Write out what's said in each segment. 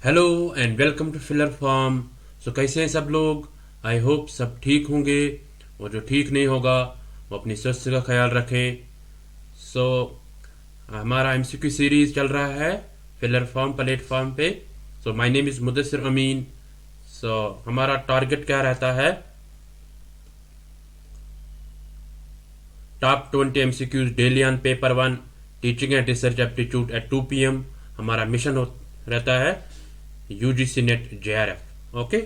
Hello and welcome to filler farm. So कैसे हैं सब लोग? आई होप सब ठीक होंगे, और जो ठीक नहीं होगा वो अपनी स्वास्थ्य का ख्याल रखें। सो हमारा एमसीक्यू सीरीज चल रहा है फिलर फार्म प्लेटफॉर्म पे। So my name is Mudassir Amin. So हमारा टारगेट क्या रहता है? Top 20 MCQs daily on paper one, teaching and research aptitude at 2 PM। हमारा मिशन रहता है UGC NET JRF। Okay,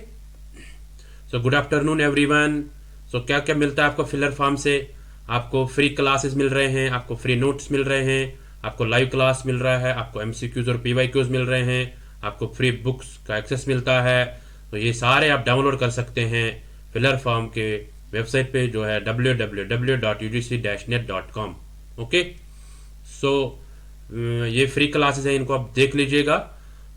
so good afternoon everyone. So क्या क्या मिलता है आपको फिलर फार्म से? आपको फ्री क्लासेस मिल रहे हैं, आपको फ्री नोट्स मिल रहे हैं, आपको लाइव क्लास मिल रहा है, आपको एमसीक्यूज और पीवाईक्यूज मिल रहे हैं, आपको फ्री बुक्स का एक्सेस मिलता है। तो ये सारे आप डाउनलोड कर सकते हैं फिलर फार्म के वेबसाइट पे, जो है www.ugc-net.com। ओके, सो ये फ्री क्लासेस हैं, इनको आप देख लीजिएगा,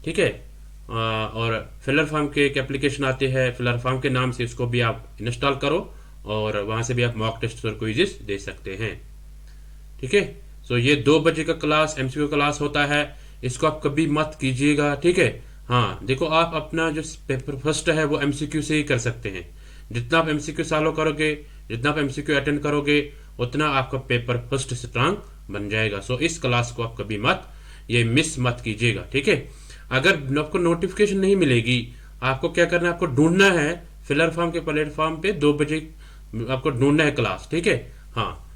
ठीक है। और फिलर फार्म के एक एप्लीकेशन आती है फिलर फार्म के नाम से, इसको भी आप इंस्टॉल करो और वहां से भी आप मॉक टेस्ट और क्विज़ेस दे सकते हैं, ठीक है। सो ये 2 बजे का क्लास एमसीक्यू क्लास होता है, इसको आप कभी मत कीजिएगा, ठीक है। हाँ देखो, आप अपना जो पेपर फर्स्ट है वो एमसीक्यू से ही कर सकते हैं। जितना आप एमसीक्यू सॉल्व करोगे, जितना आप एमसीक्यू अटेंड करोगे, उतना आपका पेपर फर्स्ट स्ट्रांग बन जाएगा। सो इस क्लास को आप कभी मत ये मिस मत कीजिएगा, ठीक है। अगर आपको नोटिफिकेशन नहीं मिलेगी, आपको क्या करना है, आपको ढूंढना है फिलर फार्म के प्लेटफॉर्म पे 2 बजे आपको ढूंढना है क्लास, ठीक है। हाँ,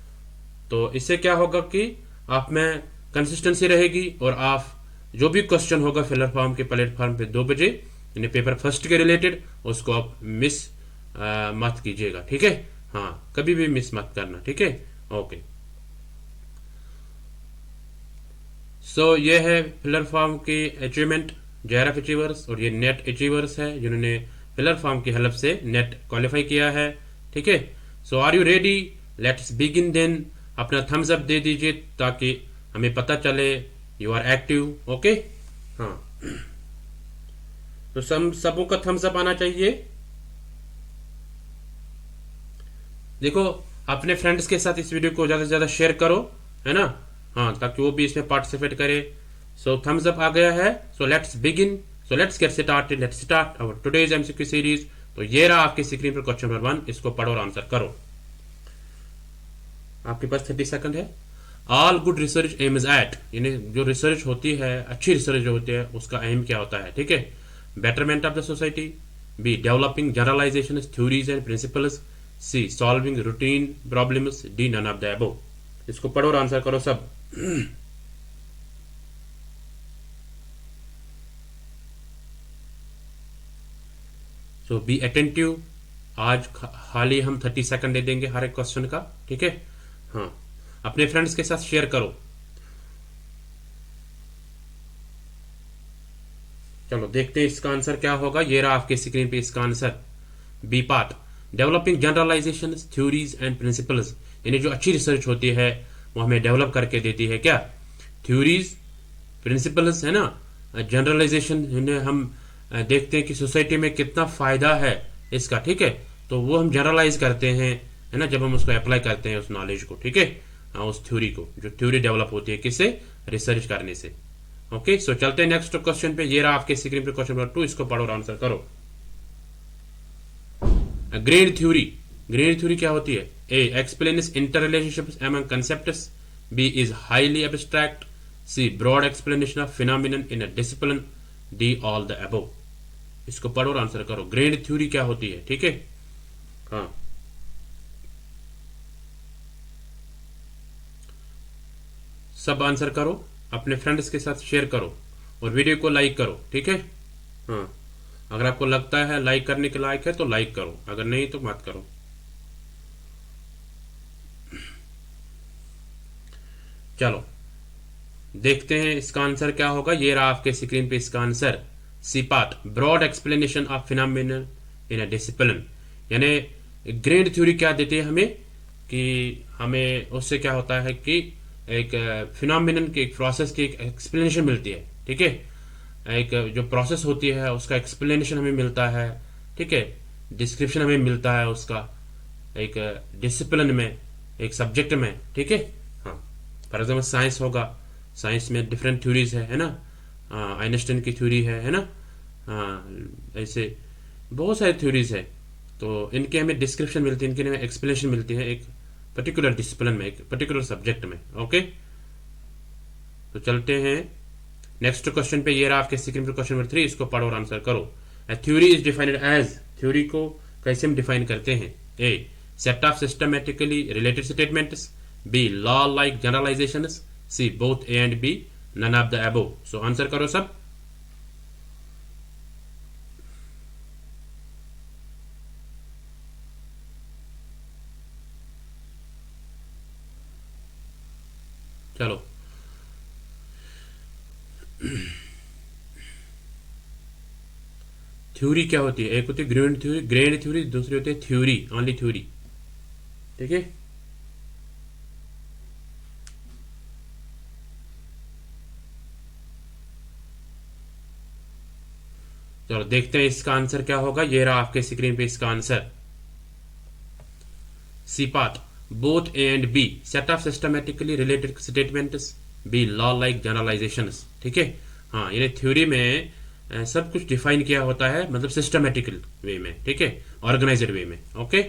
तो इससे क्या होगा कि आप में कंसिस्टेंसी रहेगी, और आप जो भी क्वेश्चन होगा फिलर फार्म के प्लेटफॉर्म पे 2 बजे यानी पेपर फर्स्ट के रिलेटेड, उसको आप मिस मत कीजिएगा, ठीक है। हाँ, कभी भी मिस मत करना, ठीक है। ओके, सो ये है फिलर फार्म की अचीवमेंट, JRF अचीवर्स, और ये नेट अचीवर्स है जिन्होंने फिलर फार्म की हेल्प से नेट क्वालिफाई किया है, ठीक है। So are you ready? Let's begin then. अपना थम्स अप दे दीजिए ताकि हमें पता चले यू आर एक्टिव। ओके, हाँ, तो सबों का थम्स अप आना चाहिए। देखो, अपने फ्रेंड्स के साथ इस वीडियो को ज़्यादा से ज़्यादा शेयर करो, है ना। हाँ, ताकि वो भी इसमें पार्टिसिपेट करे। सो थम्स अप आ गया है। So let's begin. So let's get started. Let's start our today's MCQ series. तो ये रहा आपकी स्क्रीन पर क्वेश्चन नंबर 1, इसको पढ़ो और आंसर करो। आपके पास 30 सेकंड है। All good research aims at, यानी जो रिसर्च होती है, अच्छी रिसर्च जो होती है, उसका एम क्या होता है, ठीक है। Betterment of the society, B developing generalization theories and principles, C solving routine problems, D none of the above. इसको पढ़ो और आंसर करो सब। So be attentive. आज हाल ही हम 30 सेकंड दे देंगे हर एक क्वेश्चन का, ठीक है। हाँ, अपने फ्रेंड्स के साथ शेयर करो। चलो देखते हैं इसका आंसर क्या होगा। ये रहा आपके स्क्रीन पे इसका answer, B part, developing generalization theories and principles, यानी जो अच्छी रिसर्च होती है वो हमें डेवलप करके देती है क्या, थ्योरीज, प्रिंसिपल्स, है ना। जनरलाइजेशन हम देखते हैं कि सोसाइटी में कितना फायदा है इसका, ठीक है। तो वो हम जनरलाइज करते हैं, है ना, जब हम उसको अप्लाई करते हैं उस नॉलेज को, ठीक है। उस थ्योरी को, जो थ्योरी डेवलप होती है किससे, रिसर्च करने से। ओके, सो चलते हैं नेक्स्ट क्वेश्चन पे। ये रहा आपके स्क्रीन पे क्वेश्चन नंबर 2, इसको पढ़ो और आंसर करो। ग्रेड थ्योरी, ग्रेड थ्योरी क्या होती है? A explains inter relationships among concepts, B is highly abstract, C broad explanation of phenomenon in a discipline, D all the above. इसको पढ़ो और आंसर करो। ग्रेड थ्योरी क्या होती है, ठीक है। हाँ, सब आंसर करो, अपने फ्रेंड्स के साथ शेयर करो और वीडियो को लाइक करो, ठीक है। हाँ, अगर आपको लगता है लाइक करने के लायक है तो लाइक करो, अगर नहीं तो मत करो। चलो देखते हैं इसका आंसर क्या होगा। ये रहा आपके स्क्रीन पे इसका answer, C part, broad explanation of phenomenon in a discipline. यानी ग्रेड थ्योरी क्या देती है हमें, कि हमें उससे क्या होता है कि एक फिनोमिनन की, एक प्रोसेस की एक एक्सप्लेनेशन मिलती है, ठीक है। एक जो प्रोसेस होती है उसका एक्सप्लेनेशन हमें मिलता है, ठीक है। डिस्क्रिप्शन हमें मिलता है उसका एक डिसिप्लिन में, एक सब्जेक्ट में, ठीक है। हाँ, फॉर एग्जाम्पल साइंस होगा, साइंस में डिफरेंट थ्योरीज है ना। आइंस्टाइन की थ्योरी है ना। हाँ, ऐसे बहुत सारे थ्योरीज है। तो इनके हमें डिस्क्रिप्शन मिलती है, इनके हमें एक्सप्लेनेशन मिलती है एक पर्टिकुलर डिसिप्लिन में, एक पर्टिकुलर सब्जेक्ट में। ओके, तो चलते हैं नेक्स्ट क्वेश्चन पे। ये रहा आपके स्क्रीन पर क्वेश्चन नंबर 3, इसको पढ़ो और आंसर करो। A theory is defined as, theory को कैसे हम डिफाइन करते हैं? A, set of systematically related statements, B, law like generalisations, C, both A and B, none of the above. So answer करो सब। चलो, थ्योरी क्या होती है? एक होती है ग्रेड थ्योरी, दूसरी होती है थ्योरी, ओनली थ्योरी। ठीक है, चलो देखते हैं इसका आंसर क्या होगा। ये रहा आपके स्क्रीन पे इसका answer. C part, both A and B, set of systematically related statements, B, law like generalizations. ठीक है, हाँ, यानी थ्योरी में सब कुछ डिफाइन किया होता है, मतलब सिस्टमेटिकल वे में। ठीक है, ऑर्गेनाइज्ड वे में। ओके,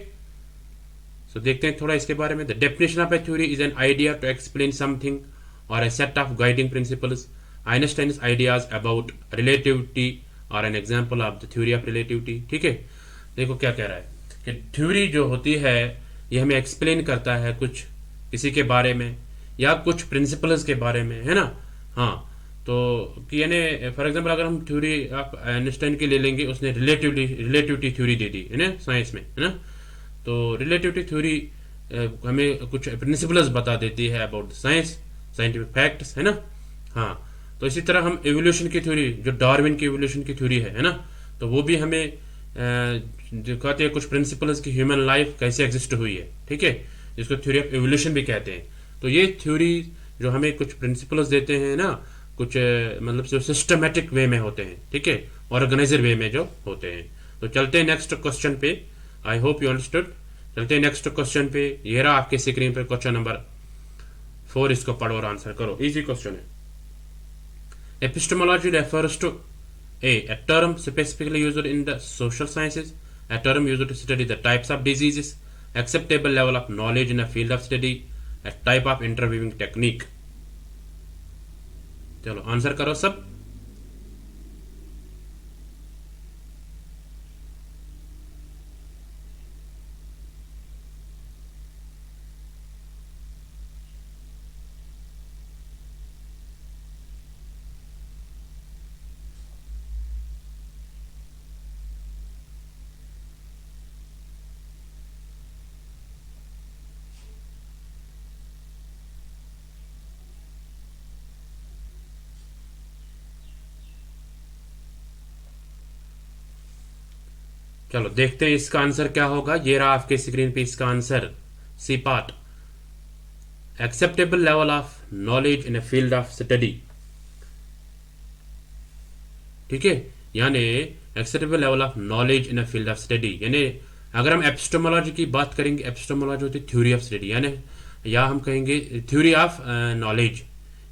सो देखते हैं थोड़ा इसके बारे में। The definition of a theory is an idea to explain something और a set of guiding principles. Einstein's ideas about relativity और an example of the theory of relativity. ठीक है, देखो क्या कह रहा है कि थ्योरी जो होती है ये हमें एक्सप्लेन करता है कुछ किसी के बारे में या कुछ प्रिंसिपल्स के बारे में, है ना। हाँ, तो कि यानी फॉर एग्जांपल अगर हम थ्योरी आप आइंस्टाइन की ले लेंगे, उसने रिलेटिविटी थ्योरी दे दी है ना साइंस में, है ना। तो रिलेटिविटी थ्योरी हमें कुछ प्रिंसिपल्स बता देती है अबाउट साइंस, साइंटिफिक फैक्ट्स, है ना। हाँ, तो इसी तरह हम एवोल्यूशन की थ्योरी, जो डार्विन की एवोल्यूशन की थ्योरी है ना, तो वो भी हमें दिखाती है कुछ प्रिंसिपल्स की ह्यूमन लाइफ कैसे एग्जिस्ट हुई है। ठीक है, जिसको थ्योरी ऑफ एवोल्यूशन भी कहते हैं। तो ये थ्योरी जो हमें कुछ प्रिंसिपल्स देते हैं ना, कुछ मतलब जो सिस्टमेटिक वे में होते हैं, ठीक है, ऑर्गेनाइजर वे में जो होते हैं। तो चलते हैं नेक्स्ट क्वेश्चन पे। आई होप यू अंडरस्टूड। चलते हैं नेक्स्ट क्वेश्चन पे। ये रहा आपके स्क्रीन पे क्वेश्चन नंबर 4, इसको पढ़ो और आंसर करो। इजी क्वेश्चन है। Epistemology refers to a term specifically used in the social sciences, a term used to study the types of diseases, acceptable level of knowledge in a field of study, a type of interviewing technique। चलो answer करो सब। चलो देखते हैं इसका answer क्या होगा। ये रहा आपके स्क्रीन पे इसका answer. C part, acceptable level of knowledge in a field of study. ठीक है, यानी acceptable level of knowledge in a field of study, यानी अगर हम एपिस्टेमोलॉजी की बात करेंगे, एपिस्टेमोलॉजी होती है थ्योरी ऑफ स्टडी, यानी या हम कहेंगे थ्योरी ऑफ नॉलेज,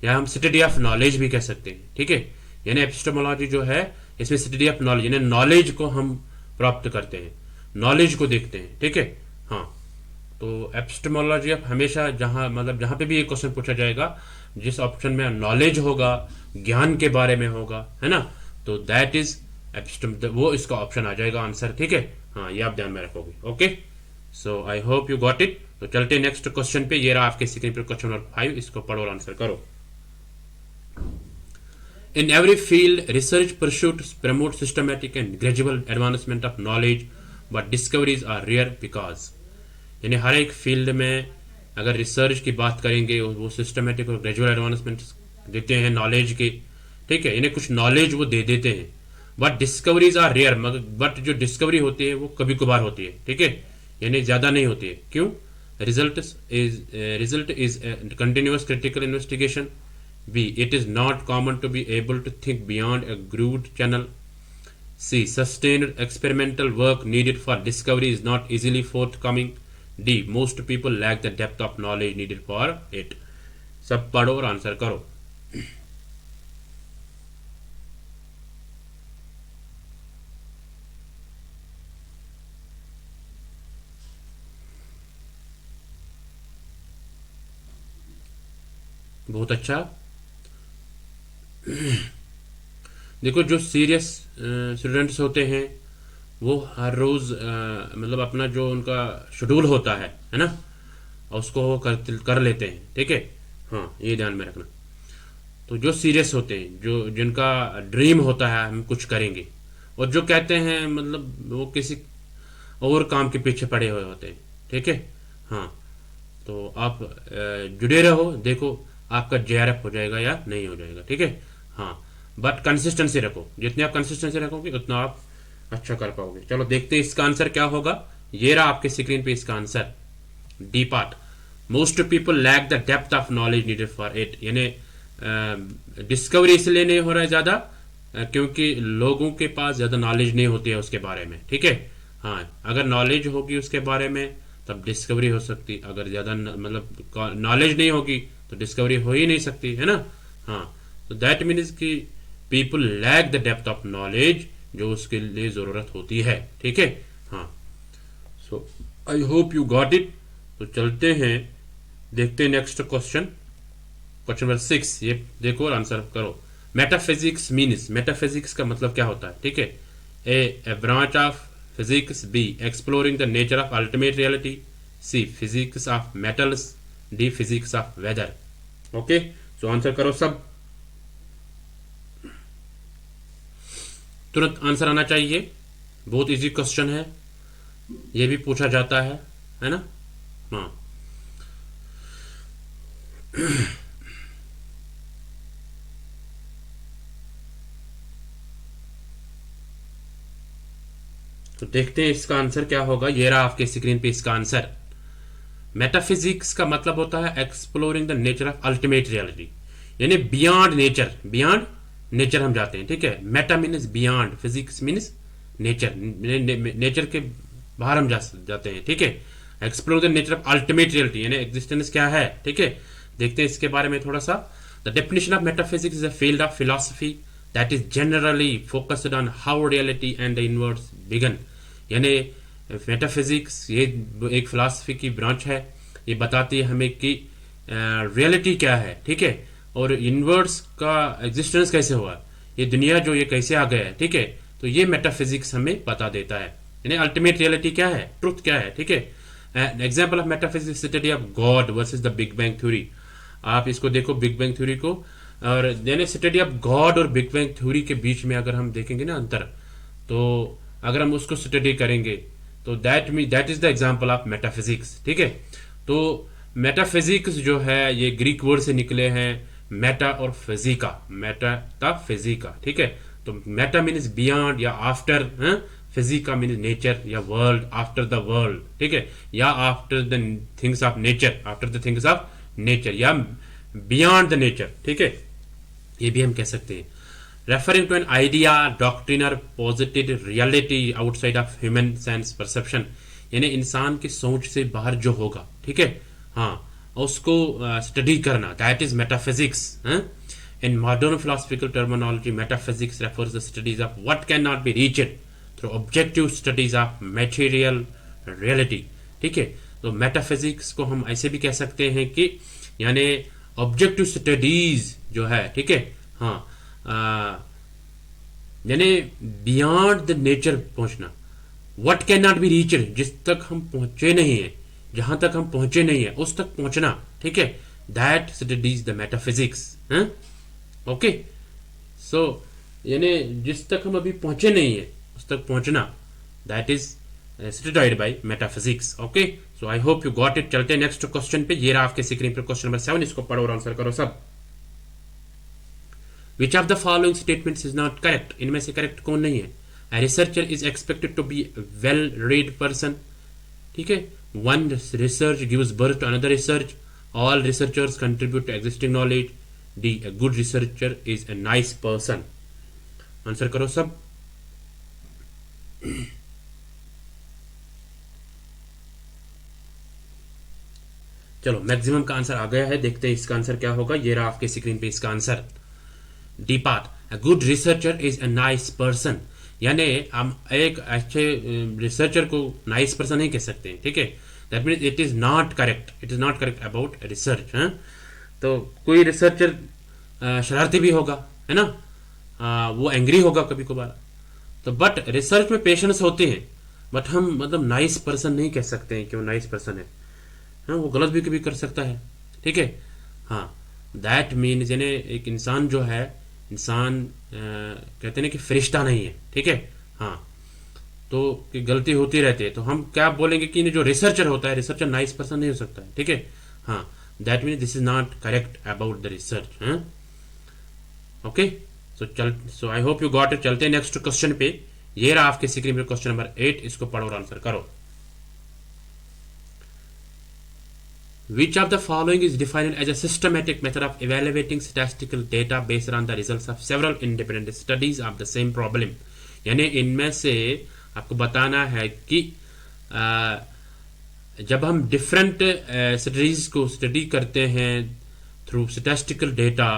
या हम स्टडी ऑफ नॉलेज भी कह सकते हैं। ठीक है, यानी एपिस्टेमोलॉजी जो है इसमें स्टडी ऑफ नॉलेज, यानी नॉलेज को हम प्राप्त करते हैं, नॉलेज को देखते हैं। ठीक है, हाँ, तो एपिस्टेमोलॉजी अब हमेशा जहाँ मतलब जहाँ पे भी ये क्वेश्चन पूछा जाएगा, जिस ऑप्शन में नॉलेज होगा, ज्ञान के बारे में होगा, है ना, तो दैट इज एपिस्टेम, वो इसका ऑप्शन आ जाएगा आंसर। ठीक है, हाँ, ये आप ध्यान में रखोगे। Okay, so I hope you got it. तो चलते नेक्स्ट क्वेश्चन पे। ये रहा आपके स्क्रीन पर क्वेश्चन नंबर 5, इसको पढ़ो और आंसर करो। In every field, research pursuits promote systematic and gradual advancement of knowledge, but discoveries are rare because, यानी हर एक फील्ड में अगर रिसर्च की बात करेंगे वो सिस्टमेटिक और ग्रेजुअल एडवांसमेंट देते हैं नॉलेज के। ठीक है, यानी कुछ नॉलेज वो दे देते हैं, बट डिस्कवरीज आर रेयर, मगर बट जो डिस्कवरी होती है वो कभी कभार होती है। ठीक है, यानी ज्यादा नहीं होती है। क्यों? Result is continuous critical investigation. B, it is not common to be able to think beyond a grooved channel. C, sustained experimental work needed for discovery is not easily forthcoming. D, most people lack the depth of knowledge needed for it. सब पढ़ो और answer करो। बहुत अच्छा। देखो जो serious students होते हैं वो हर रोज़ मतलब अपना जो उनका शेड्यूल होता है ना, उसको वो कर लेते हैं, ठीक है। हाँ, ये ध्यान में रखना। तो जो सीरियस होते हैं, जो जिनका ड्रीम होता है हम कुछ करेंगे, और जो कहते हैं मतलब वो किसी और काम के पीछे पड़े हुए होते हैं, ठीक है। हाँ, तो आप जुड़े रहो, देखो आपका जेआरएफ हो जाएगा या नहीं हो जाएगा, ठीक है। हाँ, बट कंसिस्टेंसी रखो, जितनी आप कंसिस्टेंसी रखोगे उतना आप अच्छा कर पाओगे। चलो देखते हैं इसका आंसर क्या होगा। ये रहा आपके स्क्रीन पे इसका answer, D part. Most people lack the depth of knowledge needed for it, यानी डिस्कवरी इसलिए नहीं हो रहा है ज़्यादा क्योंकि लोगों के पास ज़्यादा नॉलेज नहीं होती है उसके बारे में, ठीक है। हाँ, अगर नॉलेज होगी उसके बारे में तब डिस्कवरी हो सकती, अगर ज़्यादा मतलब नॉलेज नहीं होगी तो डिस्कवरी हो ही नहीं सकती, है ना। हाँ, तो दैट मीन्स कि people lack the depth of knowledge जो उसके लिए ज़रूरत होती है, ठीक है। हाँ, so I hope you got it. तो चलते हैं, देखते हैं नेक्स्ट क्वेश्चन, क्वेश्चन नंबर 6। ये देखो और आंसर करो। मेटाफिजिक्स मीन्स, मेटाफिजिक्स का मतलब क्या होता है, ठीक है। A branch of physics, B exploring the nature of ultimate reality, C physics of metals, D physics of weather. Okay, so answer करो सब, तुरंत आंसर आना चाहिए। बहुत इजी क्वेश्चन है, ये भी पूछा जाता है ना। हाँ, तो देखते हैं इसका आंसर क्या होगा। ये रहा आपके स्क्रीन पे इसका आंसर। मेटाफिजिक्स का मतलब होता है exploring the nature of ultimate reality, यानी बियॉन्ड नेचर, बियॉन्ड नेचर हम जाते हैं, ठीक है। Meta means beyond, physics means nature, nature के बाहर हम जाते हैं, ठीक है। Explore the nature of ultimate reality यानी एग्जिस्टेंस क्या है, ठीक है। देखते हैं इसके बारे में थोड़ा सा। The definition of metaphysics is a field of philosophy that is generally focused on how reality and the universe began, यानी मेटाफिजिक्स ये एक फिलॉसफी की ब्रांच है। ये बताती है हमें कि रियलिटी क्या है, ठीक है, और यूनिवर्स का एग्जिस्टेंस कैसे हुआ, ये दुनिया जो ये कैसे आ गया है, ठीक है। तो ये मेटाफिजिक्स हमें बता देता है, यानी अल्टीमेट रियलिटी क्या है, ट्रुथ क्या है, ठीक है। Example of metaphysics study of God versus the big bang theory. आप इसको देखो बिग बैंग थ्योरी को, और यानी स्टडी ऑफ गॉड और बिग बैंग थ्योरी के बीच में अगर हम देखेंगे ना अंतर, तो अगर हम उसको स्टडी करेंगे तो that is the example of metaphysics, ठीक है। तो मेटाफिजिक्स जो है ये ग्रीक वर्ड से निकले हैं, मेटा और फिजिका, मेटा था फिजिका, ठीक है। तो मेटा मीन्स बियॉन्ड या आफ्टर, फिजिका मीन्स नेचर या वर्ल्ड, आफ्टर द वर्ल्ड, ठीक है, या after the things of nature, after the things of nature या बियॉन्ड द नेचर, ठीक है, ये भी हम कह सकते हैं। Referring to an idea, doctrine और positive reality outside of human sense perception, यानी इंसान की सोच से बाहर जो होगा, ठीक है। हाँ, उसको स्टडी करना, that is metaphysics. In modern philosophical terminology metaphysics refers the studies of what can not be reached through objective studies of material reality, ठीक है। तो मेटाफिजिक्स को हम ऐसे भी कह सकते हैं कि यानी ऑब्जेक्टिव स्टडीज जो है, ठीक है। हाँ, यानी बियॉन्ड द नेचर पहुंचना, what can not be reached, जिस तक हम पहुंचे नहीं है, जहां तक हम पहुंचे नहीं है उस तक पहुंचना, ठीक है, that studies the metaphysics. Okay, so यानी जिस तक हम अभी पहुंचे नहीं है उस तक पहुंचना, that is studied by metaphysics. Okay, so I hope you got it. चलते हैं नेक्स्ट क्वेश्चन पे। ये रहा आपके स्क्रीन पे क्वेश्चन नंबर 7, इसको पढ़ो और आंसर करो सब। Which of the following statements is not correct? इनमें से करेक्ट कौन नहीं है? A researcher is expected to be a well-read person. ठीक है? One research gives birth to another research. All researchers contribute to existing knowledge. D. A good researcher is a nice person. Answer करो सब। चलो maximum का answer आ गया है, देखते हैं इसका आंसर क्या होगा। ये रहा आपके स्क्रीन पे इसका answer, D part. A good researcher is a nice person, यानी हम एक अच्छे रिसर्चर को नाइस पर्सन नहीं कह सकते हैं, ठीक है। That means it is not correct, it is not correct about research. तो कोई रिसर्चर शरारती भी होगा, है ना, वो एंग्री होगा कभी कभार। तो बट रिसर्च में पेशेंस होते हैं, बट हम मतलब नाइस पर्सन नहीं कह सकते हैं कि वो नाइस पर्सन है। हाँ, वो गलत भी कभी कर सकता है, ठीक है। हाँ, दैट मीन्स यानी एक इंसान जो है, इंसान कहते हैं ना कि फरिश्ता नहीं है, ठीक है। हाँ, तो कि गलती होती रहती है, तो हम क्या बोलेंगे कि जो रिसर्चर होता है, रिसर्चर नाइस पर्सन नहीं हो सकता है, ठीक है। हाँ, that means this is not correct about the research. हाँ, okay. So I hope you got it. चलते हैं नेक्स्ट क्वेश्चन पे। ये रहा आपके स्क्रीन पे क्वेश्चन नंबर 8, इसको पढ़ो और आंसर करो। Which of the following is defined as a systematic method of evaluating statistical data based on the results of several independent studies of the same problem? यानी इनमें से आपको बताना है कि जब हम डिफरेंट स्टडीज को स्टडी करते हैं थ्रू स्टैटिस्टिकल डेटा,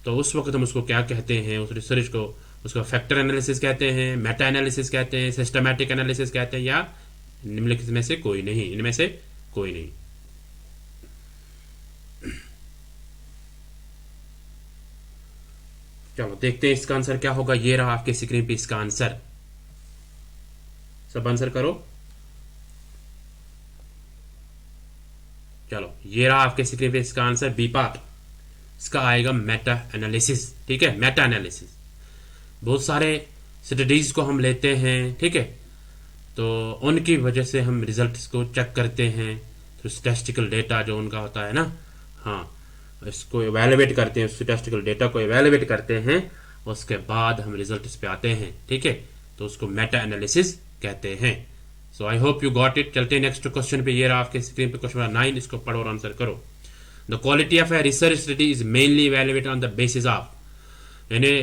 तो उस वक्त हम उसको क्या कहते हैं, उस रिसर्च को, उसको फैक्टर एनालिसिस कहते हैं, मेटा एनालिसिस कहते हैं, सिस्टमैटिक एनालिसिस कहते हैं, या निम्नलिखित में से कोई नहीं, इनमें से कोई नहीं। चलो देखते हैं इसका आंसर क्या होगा। ये रहा आपके स्क्रीन पे इसका आंसर, सब आंसर करो। चलो ये रहा आपके स्क्रीन पे इसका आंसर, बी पार्ट, इसका आएगा मेटा एनालिसिस, ठीक है। मेटा एनालिसिस, बहुत सारे स्टडीज को हम लेते हैं, ठीक है, तो उनकी वजह से हम रिजल्ट्स को चेक करते हैं, तो स्टैटिस्टिकल डेटा जो उनका होता है ना, हाँ, इसको एवेलुएट करते हैं, स्टैटिस्टिकल डेटा को एवेलुएट करते हैं, उसके बाद हम रिजल्ट्स पे आते हैं, ठीक है, तो उसको मेटा एनालिसिस कहते हैं। So I hope you got it. चलते हैं नेक्स्ट क्वेश्चन पे। ये रहा आपके स्क्रीन पे क्वेश्चन नंबर 9, इसको पढ़ो और आंसर करो। The quality of a research study is mainly evaluated on the basis of, यानी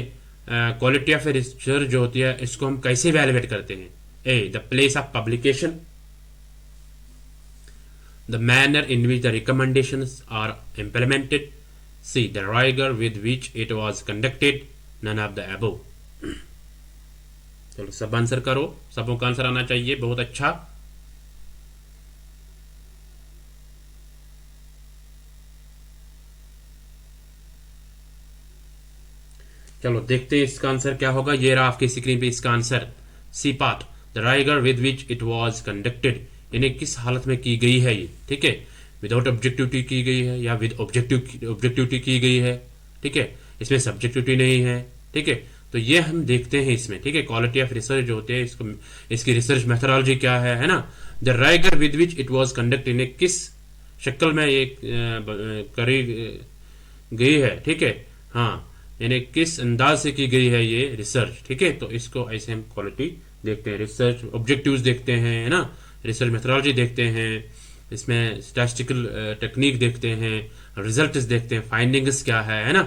क्वालिटी ऑफ ए रिसर्च जो होती है, इसको हम कैसे इवेलुएट करते हैं? A, the place of publication, the manner in which the recommendations are implemented, c, the rigor with which it was conducted, none of the above। चलो सब आंसर करो, सबों का आंसर आना चाहिए, बहुत अच्छा। चलो देखते हैं इसका आंसर क्या होगा। ये रहा आपकी स्क्रीन पे इसका answer, C part, the rigour with which it was conducted, यानी किस हालत में की गई है ये, ठीक है, विदाउट ऑब्जेक्टिविटी की गई है या विद ऑब्जेक्टिविटी की गई है, ठीक है, इसमें सब्जेक्टिविटी नहीं है, ठीक है, तो ये हम देखते हैं इसमें, ठीक है। क्वालिटी ऑफ रिसर्च जो होते हैं, इसको, इसकी रिसर्च मेथोडोलॉजी क्या है ना। The rigour with which it was conducted, यानी किस शक्ल में ये करी गई है, ठीक है, हाँ, यानी किस अंदाज से की गई है ये रिसर्च, ठीक है, तो इसको ऐसे हम क्वालिटी देखते हैं। रिसर्च ऑब्जेक्टिव्स देखते हैं, है ना, रिसर्च मेथोडोलॉजी देखते हैं, इसमें स्टैटिस्टिकल टेक्निक देखते हैं, रिजल्ट्स देखते हैं, फाइंडिंग्स क्या है ना,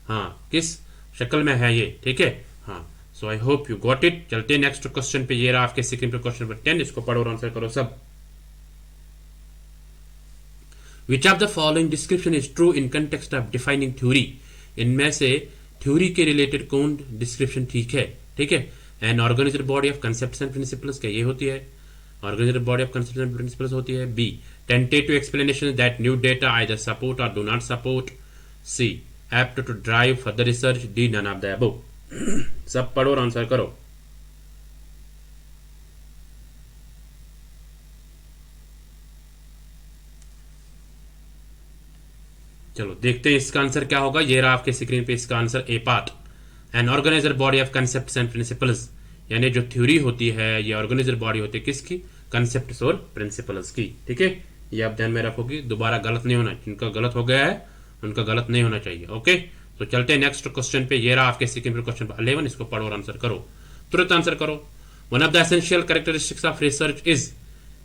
हाँ, किस शक्ल में है ये, ठीक है, हाँ। So I hope you got it. चलते हैं नेक्स्ट क्वेश्चन पे। ये रहा आपके स्क्रीन पे क्वेश्चन नंबर 10, इसको पढ़ो और आंसर करो सब। विच of the following description is true in context of defining theory, इनमें से थ्योरी के रिलेटेड कौन डिस्क्रिप्शन ठीक है, ठीक है। An organised body of concepts and principles, क्या ये होती है? Organised body of concepts and principles होती है। B, tentative explanation that new data either support और do not support. C, apt to drive further research. D, none of the above. सब पढ़ो और आंसर करो। चलो देखते हैं इसका आंसर क्या होगा। ये रहा आपके स्क्रीन पे इसका answer, A part, an organiser body of concepts and principles, यानी जो थ्योरी होती है ये ऑर्गेनाइजर बॉडी होती है किसकी? कंसेप्ट्स और प्रिंसिपल्स की, ठीक है। ये आप ध्यान में रखोगे, दोबारा गलत नहीं होना, जिनका गलत हो गया है उनका गलत नहीं होना चाहिए, ओके। तो चलते हैं नेक्स्ट क्वेश्चन पे। ये रहा आपके स्क्रीन पे क्वेश्चन 11, इसको पढ़ो और आंसर करो, तुरंत आंसर करो। One of the essential characteristics of research is,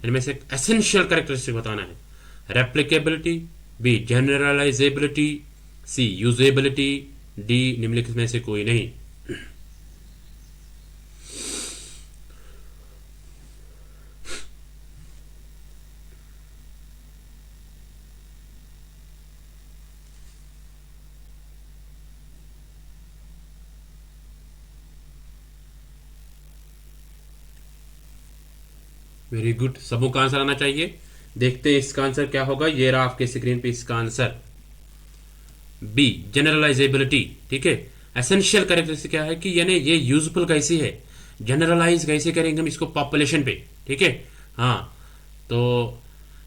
इनमें से एसेंशियल कैरेक्टरिस्टिक बताना है। रेप्लिकेबिलिटी, बी, जनरलाइजेबिलिटी, सी, यूजेबिलिटी, डी, निम्नलिखित में से कोई नहीं। वेरी गुड, सबों का आंसर आना चाहिए। देखते हैं इसका आंसर क्या होगा। ये रहा आपके स्क्रीन पे इसका आंसर, बी जनरलाइजेबिलिटी, ठीक है। एसेंशियल कैरेक्टरिस्टिक क्या है कि यानी ये यूजफुल कैसी है, जनरलाइज कैसे करेंगे हम इसको पॉपुलेशन पे, ठीक है। हाँ, तो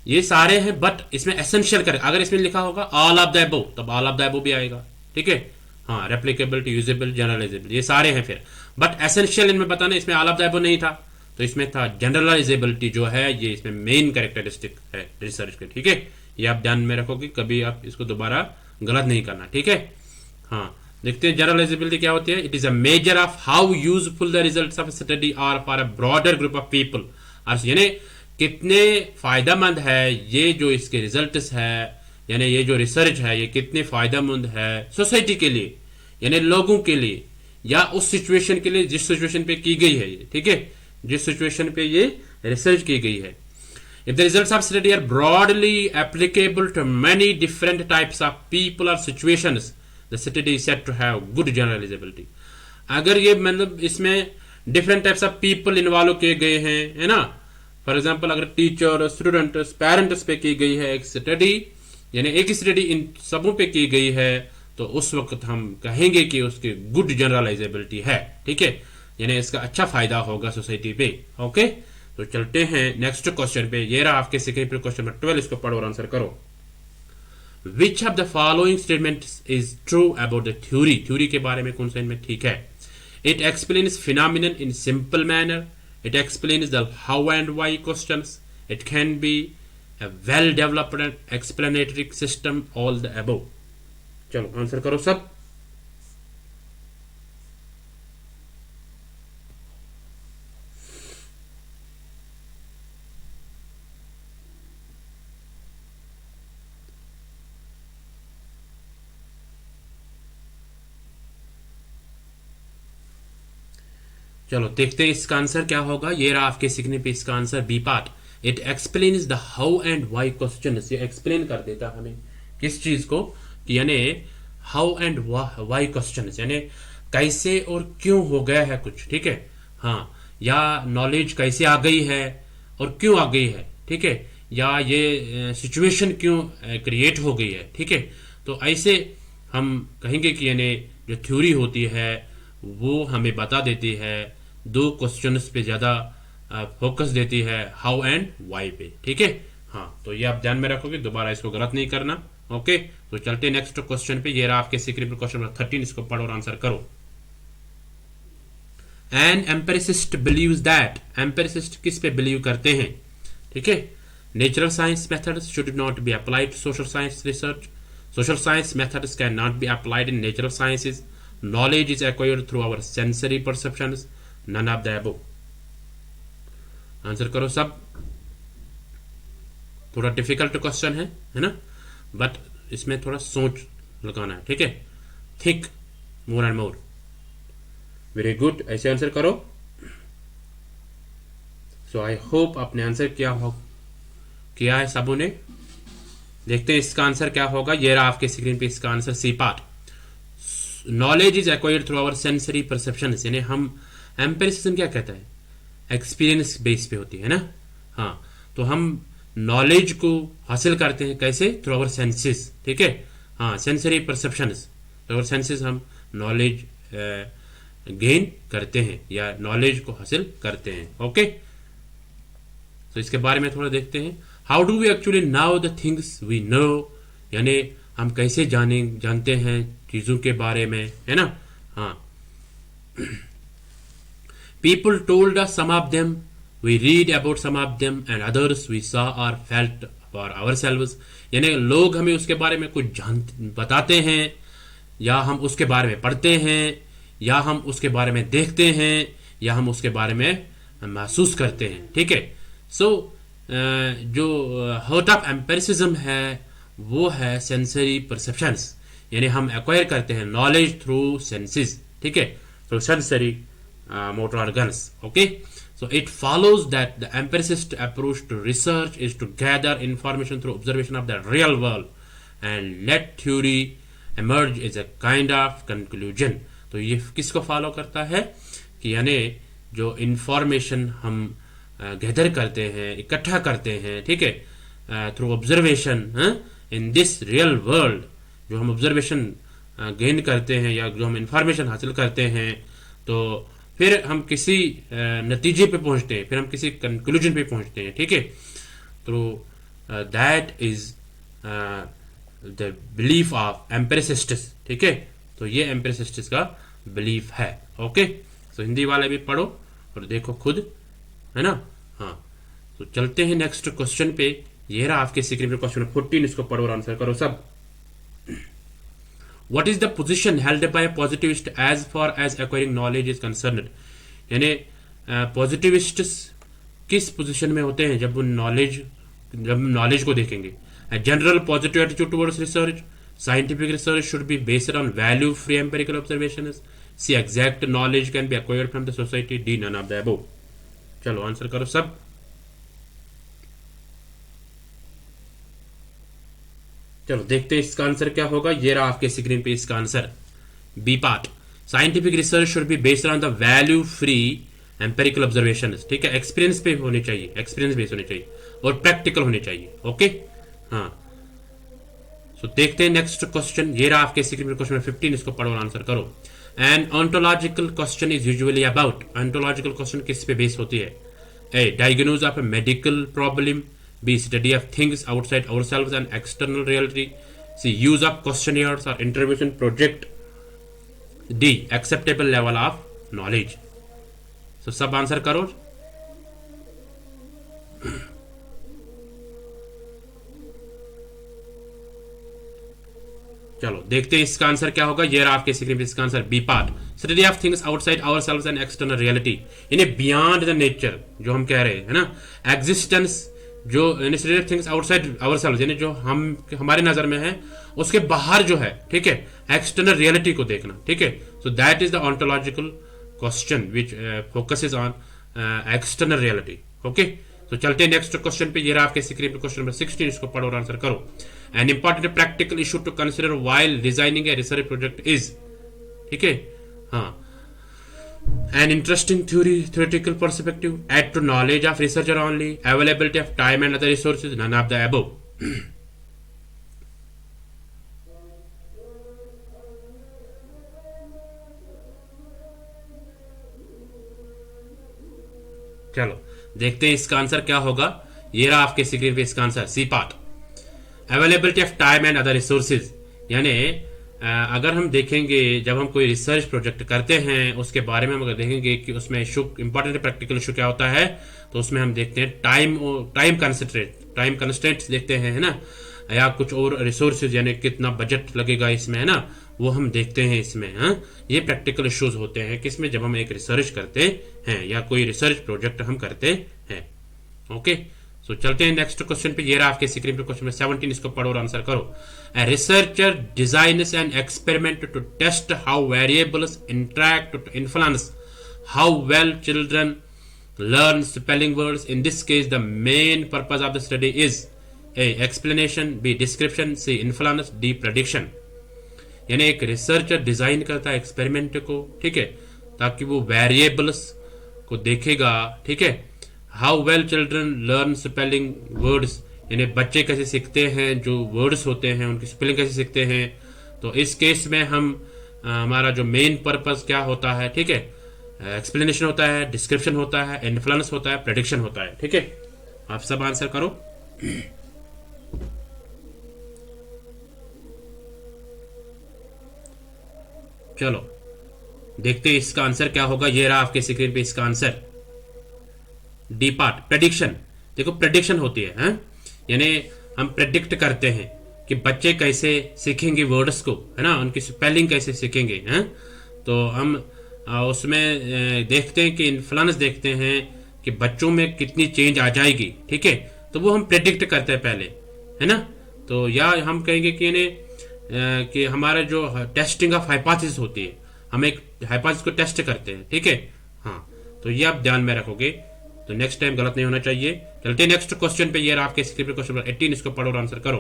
ये सारे हैं, बट इसमें एसेंशियल कर, अगर इसमें लिखा होगा ऑल ऑफ द अबव तब ऑल ऑफ द अबव भी आएगा, ठीक है। हाँ, रेप्लिकेबिलिटी, यूजेबल, जनरलाइजेबल, ये सारे हैं फिर, बट एसेंशियल इनमें बताना, इसमें ऑल ऑफ द अबव नहीं था, तो इसमें था जनरलाइजेबिलिटी जो है, ये इसमें मेन कैरेक्टरिस्टिक है रिसर्च के, ठीक है। ये आप ध्यान में रखोगे, कभी आप इसको दोबारा गलत नहीं करना, ठीक है। हाँ, देखते हैं जनरलाइजेबिलिटी क्या होती है। It is a measure of how useful the results of study are for a broader group of people, यानी कितने फायदेमंद है ये जो इसके रिजल्ट्स है, यानी ये जो रिसर्च है ये कितने फायदेमंद है सोसाइटी के लिए, यानी लोगों के लिए, या उस सिचुएशन के लिए जिस सिचुएशन पे की गई है ये, ठीक है, जिस सिचुएशन पे ये रिसर्च की गई है। If the results of study are broadly applicable to many different types of people or situations, the study is said to have good generalizability. अगर ये मतलब इसमें different types of people involve किए गए हैं, है ना, फॉर एग्जांपल अगर टीचर, स्टूडेंट्स, पेरेंट्स पे की गई है एक स्टडी, यानी एक ही स्टडी इन सबों पे की गई है, तो उस वक्त हम कहेंगे कि उसकी गुड जनरलाइजेबिलिटी है, ठीक है, यानी इसका अच्छा फायदा होगा सोसाइटी पे। ओके, तो चलते हैं नेक्स्ट क्वेश्चन पे। ये रहा आपके सेकंड क्वेश्चन नंबर 12, इसको पढ़ो और आंसर करो। Which of the following statements is true about the theory, theory के बारे में कौन सा इनमें ठीक है। It explains phenomenon in simple manner, it explains the how and why questions, it can be a well developed explanatory system, all the above। चलो answer करो सब। चलो देखते हैं इसका आंसर क्या होगा। ये रहा आपके सीखने पे इसका answer, B part. It explains the how and why question, ये एक्सप्लेन कर देता हमें किस चीज को, कि यानी हाउ एंड वाई क्वेश्चन, यानी कैसे और क्यों हो गया है कुछ, ठीक है। हाँ, या नॉलेज कैसे आ गई है और क्यों आ गई है, ठीक है, या ये सिचुएशन क्यों क्रिएट हो गई है, ठीक है। तो ऐसे हम कहेंगे कि यानी जो थ्योरी होती है वो हमें बता देती है, दो क्वेश्चंस पे ज्यादा फोकस देती है, हाउ एंड वाई पे, ठीक है। हाँ, तो ये आप ध्यान में रखोगे, दोबारा इसको गलत नहीं करना। ओके, तो चलते नेक्स्ट क्वेश्चन पे। ये रहा आपके सीक्रेट क्वेश्चन नंबर 13, इसको पढ़ो और आंसर करो। An empiricist believes that, empiricist किस पे बिलीव करते हैं, ठीक है। Natural science methods should not be applied to social science research, social science methods can not be applied in natural sciences, knowledge is acquired through our sensory perceptions, none of the above। Answer करो सब। थोड़ा difficult question है ना, but इसमें थोड़ा सोच लगाना है, ठीक है। Think more and more. Very good, ऐसे आंसर करो। सो आई होप आपने आंसर किया है सबों ने। देखते हैं इसका आंसर क्या होगा। ये रहा आपके स्क्रीन पे इसका answer, C part. Knowledge is acquired through our sensory perception, यानी हम एम्पेरिसिज्म क्या कहता है, एक्सपीरियंस बेस पे होती है ना। हाँ, तो हम नॉलेज को हासिल करते हैं कैसे, थ्रू आवर सेंसेस, ठीक है। हाँ, sensory perceptions, through our senses हम नॉलेज गेन करते हैं या नॉलेज को हासिल करते हैं। ओके, तो इसके बारे में थोड़ा देखते हैं। How do we actually know the things we know, यानी हम कैसे जानते हैं चीजों के बारे में, है ना। हाँ, people told us some of them, we read about some of them and others we saw और फेल्ट फॉर आवरसेल्व्स, यानी लोग हमें उसके बारे में कुछ बताते हैं, या हम उसके बारे में पढ़ते हैं, या हम उसके बारे में देखते हैं, या हम उसके बारे में महसूस करते हैं, ठीक है। सो जो हार्ट ऑफ एम्पेरिसिज्म है वो है सेंसरी परसेप्शंस, यानी हम एक्वायर करते हैं नॉलेज थ्रू सेंसेस, ठीक है, through sensory motor organs. Okay, so it follows that the empiricist approach to research is to gather information through observation of the real world and let theory emerge is a kind of conclusion। तो ये किसको follow करता है कि यानी जो information हम gather करते हैं, इकट्ठा करते हैं, ठीक है, through observation in this real world, जो हम ऑब्जर्वेशन गेन करते हैं या जो हम इंफॉर्मेशन हासिल करते हैं, तो फिर हम किसी नतीजे पे पहुंचते हैं, फिर हम किसी कंक्लूजन पे पहुंचते हैं, ठीक है। तो that is the belief of empiricists, ठीक है। तो ये एम्पिरिसिस्ट्स का बिलीफ है, ओके। तो हिंदी वाले भी पढ़ो और देखो खुद, है ना। हाँ, तो चलते हैं नेक्स्ट क्वेश्चन पे। ये रहा आपके स्क्रीन पे क्वेश्चन 14, इसको पढ़ो और आंसर करो सब। What is the position held by a positivist as far as acquiring knowledge is concerned? यानी पॉजिटिविस्ट किस पोजीशन में होते हैं जब वो नॉलेज को देखेंगे। General positive attitude towards research, scientific research should be based on value free empirical observation, C exact knowledge can be acquired from the society, D none of the above. चलो answer करो सब। चलो देखते हैं इसका answer क्या होगा। ये रहा आपके स्क्रीन पे इसका answer, B part. Scientific research should be based on the value free empirical observation, ठीक है। एक्सपीरियंस पे होने चाहिए, एक्सपीरियंस बेस्ड होने चाहिए और प्रैक्टिकल होने चाहिए, ओके। हाँ, सो देखते हैं नेक्स्ट क्वेश्चन। ये रहा आपके स्क्रीन पे क्वेश्चन 15, इसको पढ़ो और आंसर करो। An ontological question is usually about, ontological question किस पे बेस होती है। A, diagnose of a medical problem, B, study of things outside ourselves and external reality, C, use of questionnaires or intervention project, D, acceptable level of knowledge। so सब answer करो। चलो देखते हैं इसका आंसर क्या होगा। ये रहा आपके स्क्रीन पे इसका answer, B part. Study of things outside ourselves and external reality, यानी बियॉन्ड द नेचर, जो हम कह रहे हैं, है ना। एग्जिस्टेंस, जो थिंग्स आउटसाइड आवरसेल्व्स, यानी जो हम हमारे नजर में है उसके बाहर जो है, ठीक है। एक्सटर्नल रियलिटी को देखना, ठीक है। So that is the ontological question which focuses on external reality, okay. तो चलते हैं नेक्स्ट क्वेश्चन पे। ये रहा आपके स्क्रीन पे क्वेश्चन नंबर 16, इसको पढ़ो और आंसर करो। An important practical issue to consider while designing a research project is, ठीक है। हाँ, an interesting theoretical perspective, add to knowledge of researcher only, availability of time and other resources, none of the above। चलो देखते हैं इसका answer क्या होगा। ये रहा आपके स्क्रीन पे इसका answer, C part. Availability of time and other resources, यानी अगर हम देखेंगे जब हम कोई रिसर्च प्रोजेक्ट करते हैं उसके बारे में हम अगर देखेंगे कि उसमें इशू, इंपॉर्टेंट प्रैक्टिकल इशू क्या होता है, तो उसमें हम देखते हैं टाइम कंस्ट्रेंट्स देखते हैं, है ना, या कुछ और रिसोर्सेज, यानी कितना बजट लगेगा इसमें, है ना, वो हम देखते हैं इसमें। हाँ, ये प्रैक्टिकल इश्यूज होते हैं किसमें, जब हम एक रिसर्च करते हैं या कोई रिसर्च प्रोजेक्ट हम करते हैं, ओके। सो चलते हैं नेक्स्ट क्वेश्चन पे। ये रहा आपके स्क्रीन पे क्वेश्चन 17, इसको पढ़ो और आंसर करो। A researcher designs an experiment to test how variables interact to influence how well children learn spelling words. In this case, the main purpose of the study is A, explanation, B, description, C, influence, D, prediction। यानी एक researcher design करता है experiment को, ठीक है, ताकि वो variables को देखेगा, ठीक है। How well children learn spelling words, यानी बच्चे कैसे सीखते हैं, जो वर्ड्स होते हैं उनकी स्पेलिंग कैसे सीखते हैं। तो इस केस में हम हमारा जो मेन पर्पस क्या होता है, ठीक है, एक्सप्लेनेशन होता है, डिस्क्रिप्शन होता है, इन्फ्लुएंस होता है, प्रेडिक्शन होता है, ठीक है। आप सब आंसर करो। चलो देखते हैं इसका आंसर क्या होगा। ये रहा आपके स्क्रीन पे इसका आंसर, डी पार्ट, प्रेडिक्शन। देखो प्रेडिक्शन होती है, यानी हम प्रेडिक्ट करते हैं कि बच्चे कैसे सीखेंगे वर्ड्स को, है ना, उनकी स्पेलिंग कैसे सीखेंगे, हैं। तो हम उसमें देखते हैं कि इन्फ्लुएंस देखते हैं कि बच्चों में कितनी चेंज आ जाएगी, ठीक है। तो वो हम प्रेडिक्ट करते हैं पहले, है ना। तो या हम कहेंगे कि हमारा जो टेस्टिंग ऑफ हाइपोथेसिस होती है, हम एक हाइपोथेसिस को टेस्ट करते हैं, ठीक है। हाँ, तो ये आप ध्यान में रखोगे तो नेक्स्ट टाइम गलत नहीं होना चाहिए। चलते नेक्स्ट क्वेश्चन पे। ये आपके स्क्रीन पे क्वेश्चन नंबर 18, इसको पढ़ो और आंसर करो।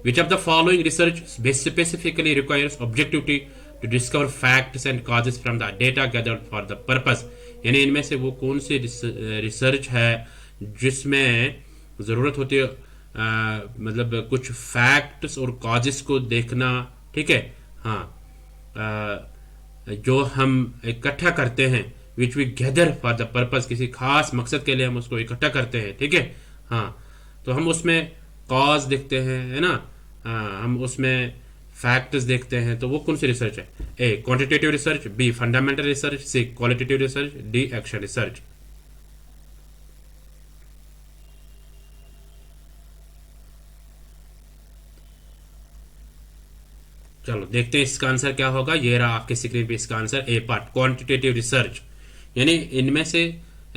Which of the following research specifically requires objectivity to discover facts and causes from the data gathered for the purpose, यानी इनमें से वो कौन सी रिसर्च है जिसमें जरूरत होती है मतलब कुछ फैक्ट्स और कॉजेस को देखना ठीक है। हाँ, जो हम इकट्ठा करते हैं, which we gather for the purpose, किसी खास मकसद के लिए हम उसको इकट्ठा करते हैं, ठीक है। हाँ, तो हम उसमें कॉज देखते हैं, है ना। हम उसमें फैक्ट्स देखते हैं। तो वो कौन सी रिसर्च है? A quantitative research, B fundamental research, C qualitative research, D action research. चलो देखते हैं इसका आंसर क्या होगा। ये रहा आपके स्क्रीन पे इसका answer, A part quantitative research. यानी इनमें से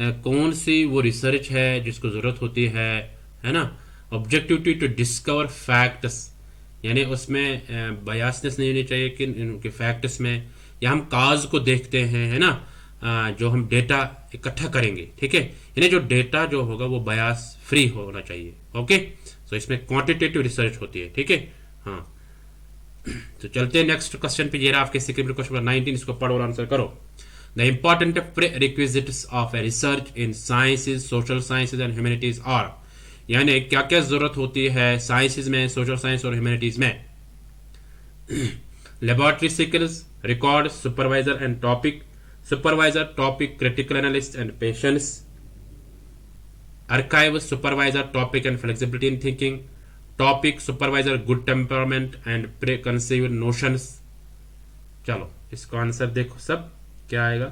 कौन सी वो रिसर्च है जिसको जरूरत होती है ना। ऑब्जेक्टिविटी टू डिस्कवर फैक्ट्स, यानी उसमें बयासनेस नहीं होनी चाहिए कि इनके फैक्ट्स में, या हम काज को देखते हैं, है ना। जो हम डेटा इकट्ठा करेंगे, ठीक है, यानी जो डेटा जो होगा वो बयास फ्री होना चाहिए। ओके, तो इसमें क्वांटिटेटिव रिसर्च होती है, ठीक है। हाँ, तो चलते हैं नेक्स्ट क्वेश्चन पे। ये रहा आपके क्वेश्चन नंबर 19, इसको पढ़ो और आंसर करो। The important prerequisites of a research in sciences, social sciences and humanities are, यानी क्या क्या जरूरत होती है साइंसेज में, सोशल साइंस और ह्यूमैनिटीज में। Laboratory skills, record, supervisor and topic, supervisor, topic, critical analyst and patience, archive, supervisor, topic and flexibility in thinking, topic, supervisor, good temperament and preconceived notions। चलो इसका आंसर देखो सब क्या आएगा।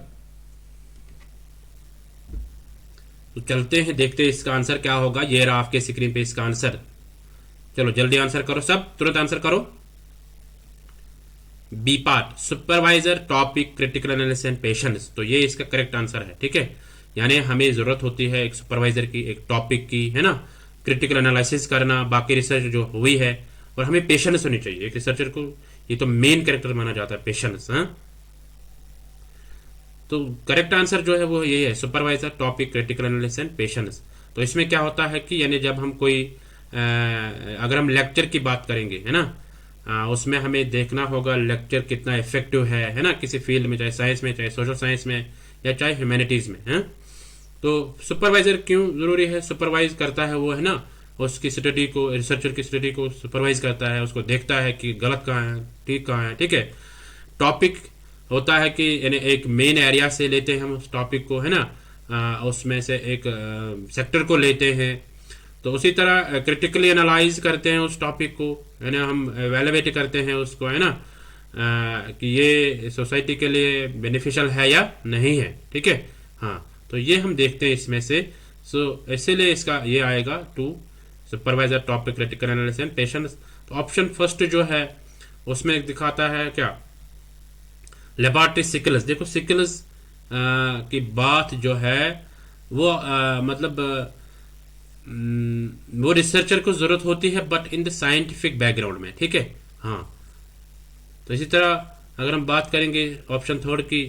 तो चलते हैं देखते हैं इसका आंसर क्या होगा। ये रहा आपके स्क्रीन पे इसका आंसर। चलो जल्दी आंसर करो, सब तुरंत आंसर करो। B part, supervisor, topic, critical analysis and patience. तो ये इसका करेक्ट आंसर है, ठीक है। यानी हमें जरूरत होती है एक सुपरवाइजर की, एक टॉपिक की, है ना, क्रिटिकल एनालिसिस करना, बाकी रिसर्च जो हुई है, और हमें पेशेंस होनी चाहिए। एक रिसर्चर को ये तो मेन कैरेक्टर माना जाता है, पेशेंस। हाँ, तो करेक्ट आंसर जो है वो यही है, supervisor, topic, critical analysis and patience. तो इसमें क्या होता है कि यानी जब हम कोई अगर हम लेक्चर की बात करेंगे, है ना, उसमें हमें देखना होगा लेक्चर कितना इफेक्टिव है ना, किसी फील्ड में, चाहे साइंस में, चाहे सोशल साइंस में, या चाहे ह्यूमैनिटीज में, है। तो सुपरवाइजर क्यों जरूरी है? सुपरवाइज करता है वो, है ना, उसकी स्टडी को, रिसर्चर की स्टडी को सुपरवाइज करता है, उसको देखता है कि गलत कहाँ है, ठीक कहाँ है, ठीक है। टॉपिक होता है कि यानी एक मेन एरिया से लेते हैं हम उस टॉपिक को, है ना, उसमें से एक सेक्टर को लेते हैं। तो उसी तरह क्रिटिकली एनालाइज करते हैं उस टॉपिक को, है ना, हम एवेलुएट करते हैं उसको, है ना, कि ये सोसाइटी के लिए बेनिफिशियल है या नहीं है, ठीक है। हाँ, तो ये हम देखते हैं इसमें से। सो इसीलिए इसका ये आएगा to supervisor, topic, critical analysis and patience. तो ऑप्शन फर्स्ट जो है उसमें दिखाता है क्या, लेबोरेटरी स्किल्स। देखो स्किल्स की बात जो है वो मतलब वो रिसर्चर को जरूरत होती है but in the scientific background में, ठीक है। हाँ, तो इसी तरह अगर हम बात करेंगे ऑप्शन थर्ड की,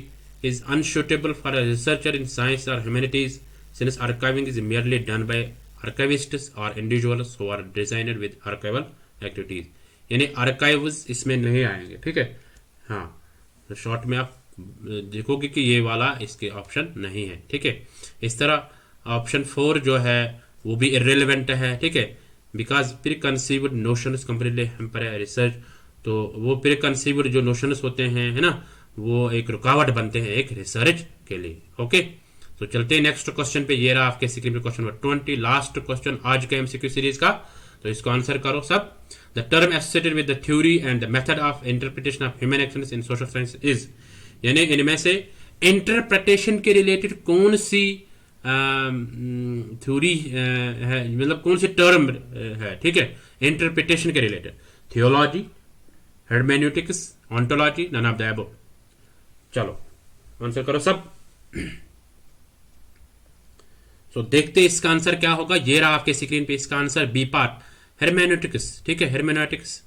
is unsuitable for a researcher in science और humanities since archiving is merely done by archivists और individuals who are designed with archival activities. यानी आर्काइव्स इसमें नहीं आएंगे, ठीक है। हाँ, तो शॉर्ट में आप देखोगे कि ये वाला इसके ऑप्शन नहीं है, ठीक है। इस तरह ऑप्शन 4 जो है वो भी इर्रेलेवेंट है, ठीक है, because pre conceived notions completely hamper research. तो वो प्री कंसीव्ड जो नोशंस होते हैं, है ना, वो एक रुकावट बनते हैं एक रिसर्च के लिए। ओके, तो चलते हैं नेक्स्ट क्वेश्चन पे। ये रहा आपके स्क्रीन पे क्वेश्चन नंबर 20, लास्ट क्वेश्चन आज के एमसीक्यू सीरीज का। तो इसको आंसर करो सब। The term associated with the theory and the method of interpretation of human actions in social science is, यानी इनमें से इंटरप्रिटेशन के रिलेटेड कौन सी थ्योरी है, मतलब कौन सी टर्म है, ठीक है, इंटरप्रिटेशन के रिलेटेड। Theology, hermeneutics, ontology, none of the above. चलो आंसर करो सब। सो देखते इसका आंसर क्या होगा। ये रहा आपके स्क्रीन पे इसका आंसर, बी पार्ट, हेरमेन्यूटिक्स, ठीक है। हेरमेन्यूटिक्स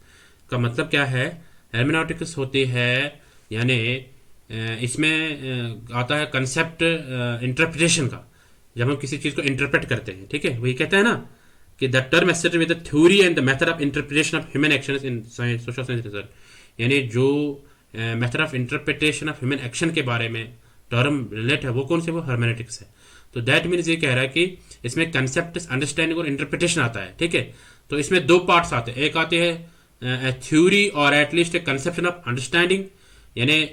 का मतलब क्या है? हेरमेन्यूटिक्स होती है यानी इसमें आता है कंसेप्ट इंटरप्रिटेशन का, जब हम किसी चीज को इंटरप्रेट करते हैं, ठीक है। वही कहते हैं ना कि the term associated with the theory and the method of interpretation of human actions in science, social science research. यानी जो method of interpretation of human action के बारे में टर्म रिलेट है वो कौन से, वो हेरमेन्यूटिक्स है। तो दैट मीन्स ये कह रहा है कि इसमें कंसेप्ट, अंडरस्टैंडिंग और इंटरप्रिटेशन आता है, ठीक है। तो इसमें दो पार्ट्स आते हैं, एक आते हैं थ्योरी और at least A conception of understanding, यानी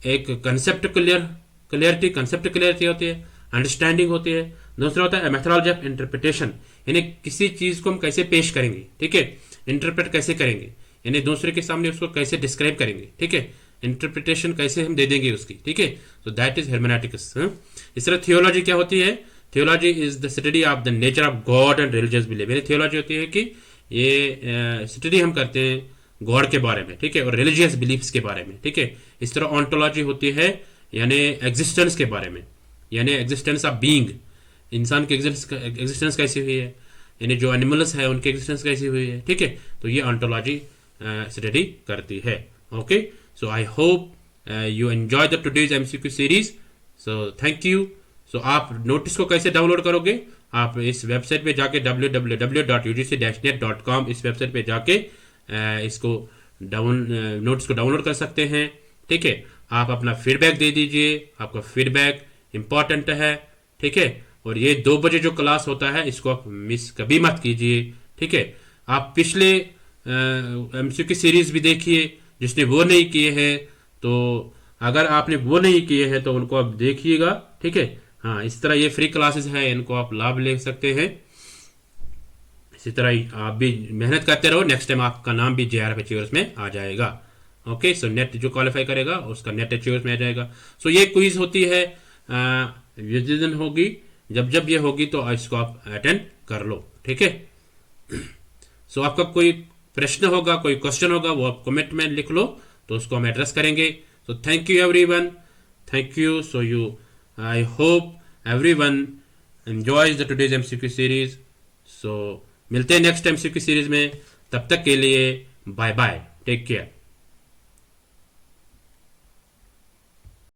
एक कंसेप्ट क्लियरिटी होती है, अंडरस्टैंडिंग होती है। दूसरा होता है मेथोडोलॉजी ऑफ इंटरप्रिटेशन, यानी किसी चीज को हम कैसे पेश करेंगे, ठीक है, इंटरप्रेट कैसे करेंगे, यानी दूसरे के सामने उसको कैसे डिस्क्राइब करेंगे, ठीक है, इंटरप्रिटेशन कैसे हम दे देंगे उसकी, ठीक है। So that is hermeneutics. इस तरह थियोलॉजी क्या होती है? Theology is the study of the nature of God and religious belief, यानी थियोलॉजी होती है कि ये स्टडी हम करते हैं गॉड के बारे में, ठीक है, और रिलीजियस बिलीफ्स के बारे में, ठीक है। इस तरह ऑन्टोलॉजी होती है यानी एग्जिस्टेंस के बारे में, यानी एग्जिस्टेंस ऑफ बीइंग, इंसान की एग्जिस्टेंस कैसी हुई है, यानी जो एनिमल्स है उनकी एग्जिस्टेंस कैसी हुई है, ठीक है। तो ये ऑन्टोलॉजी स्टडी करती है। Okay, so I hope you enjoy the today's MCQ series. So thank you. So आप नोटिस को कैसे डाउनलोड करोगे? आप इस वेबसाइट पे जाके www.ugc-net.com इस वेबसाइट पे जाके इसको नोट्स को डाउनलोड कर सकते हैं, ठीक है। आप अपना फीडबैक दे दीजिए, आपका फीडबैक इंपॉर्टेंट है, ठीक है। और ये 2 बजे जो क्लास होता है इसको आप मिस कभी मत कीजिए, ठीक है। आप पिछले एमसीक्यू सीरीज भी देखिए, जिसने वो नहीं किए हैं, तो अगर आपने वो नहीं किए हैं तो उनको आप देखिएगा, ठीक है। हाँ, इस तरह ये फ्री क्लासेस हैं, इनको आप लाभ ले सकते हैं। इसी तरह आप भी मेहनत करते रहो, नेक्स्ट टाइम आपका नाम भी JRF अचीवर्स में आ जाएगा। ओके, सो नेट जो क्वालिफाई करेगा उसका नेट अचीवर्स में आ जाएगा। सो ये क्विज होती है, जिस दिन होगी, जब ये होगी तो इसको आप अटेंड कर लो, ठीक है। सो आपका कोई प्रश्न होगा, कोई क्वेश्चन होगा, वो आप कमेंट में लिख लो, तो उसको हम एड्रेस करेंगे। सो thank you everyone, thank you. So you I hope everyone enjoys the today's MCQ series. So मिलते हैं नेक्स्ट MCQ सीरीज में, तब तक के लिए बाय बाय, टेक केयर।